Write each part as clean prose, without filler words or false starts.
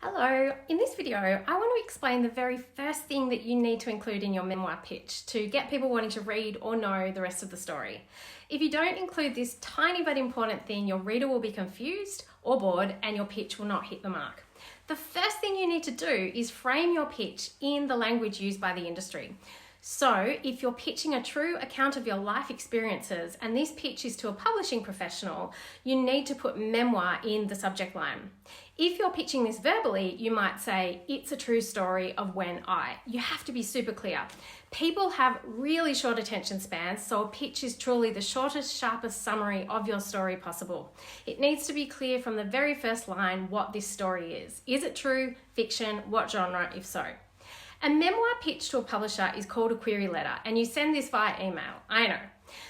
Hello, in this video I want to explain the very first thing that you need to include in your memoir pitch to get people wanting to read or know the rest of the story. If you don't include this tiny but important thing, your reader will be confused or bored and your pitch will not hit the mark. The first thing you need to do is frame your pitch in the language used by the industry. So if you're pitching a true account of your life experiences and this pitch is to a publishing professional, you need to put memoir in the subject line. If you're pitching this verbally, you might say, it's a true story of when I. You have to be super clear. People have really short attention spans, so a pitch is truly the shortest, sharpest summary of your story possible. It needs to be clear from the very first line what this story is. Is it true, fiction, what genre, if so? A memoir pitch to a publisher is called a query letter, and you send this via email. I know.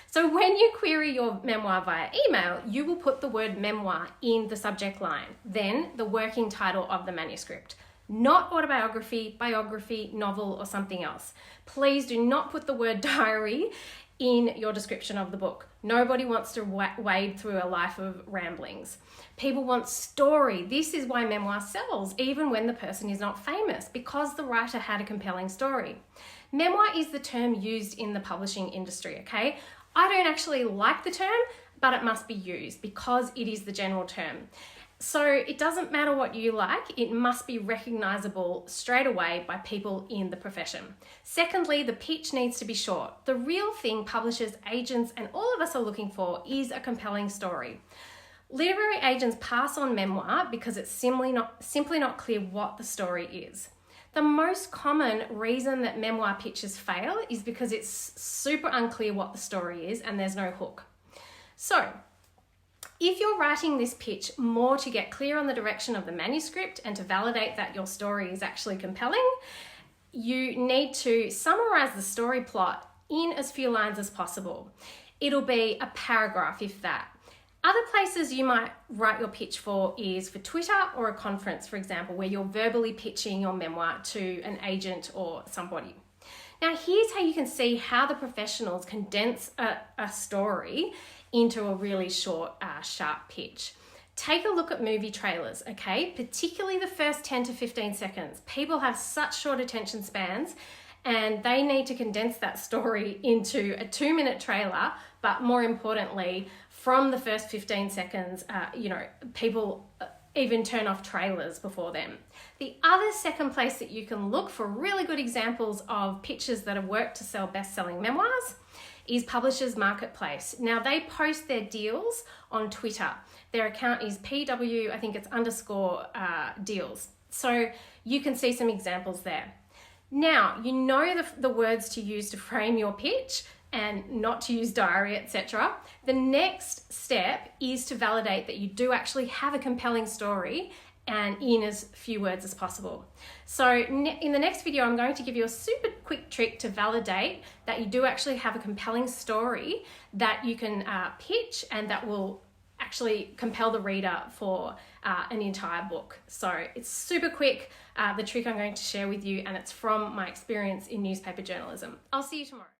So when you query your memoir via email, you will put the word memoir in the subject line, then the working title of the manuscript. Not autobiography, biography, novel, or something else. Please do not put the word diary in your description of the book. Nobody wants to wade through a life of ramblings. People want story. This is why memoir sells, even when the person is not famous, because the writer had a compelling story. Memoir is the term used in the publishing industry, okay? I don't actually like the term, but it must be used because it is the general term. So it doesn't matter what you like, it must be recognizable straight away by people in the profession. Secondly, the pitch needs to be short. The real thing publishers, agents, and all of us are looking for is a compelling story. Literary agents pass on memoir because it's simply not clear what the story is. The most common reason that memoir pitches fail is because it's super unclear what the story is and there's no hook. So, if you're writing this pitch more to get clear on the direction of the manuscript and to validate that your story is actually compelling, you need to summarize the story plot in as few lines as possible. It'll be a paragraph, if that. Other places you might write your pitch for is for Twitter or a conference, for example, where you're verbally pitching your memoir to an agent or somebody. Now, here's how you can see how the professionals condense a story into a really short, sharp pitch. Take a look at movie trailers, okay? Particularly the first 10 to 15 seconds. People have such short attention spans and they need to condense that story into a 2-minute trailer, but more importantly, from the first 15 seconds, people even turn off trailers before them. The other second place that you can look for really good examples of pitches that have worked to sell best-selling memoirs is Publishers Marketplace. Now they post their deals on Twitter. Their account is PW, I think it's _ deals. So you can see some examples there. Now, you know the words to use to frame your pitch and not to use diary, etc. The next step is to validate that you do actually have a compelling story and in as few words as possible. So in the next video, I'm going to give you a super quick trick to validate that you do actually have a compelling story that you can pitch and that will actually compel the reader for an entire book. So it's super quick, the trick I'm going to share with you, and it's from my experience in newspaper journalism. I'll see you tomorrow.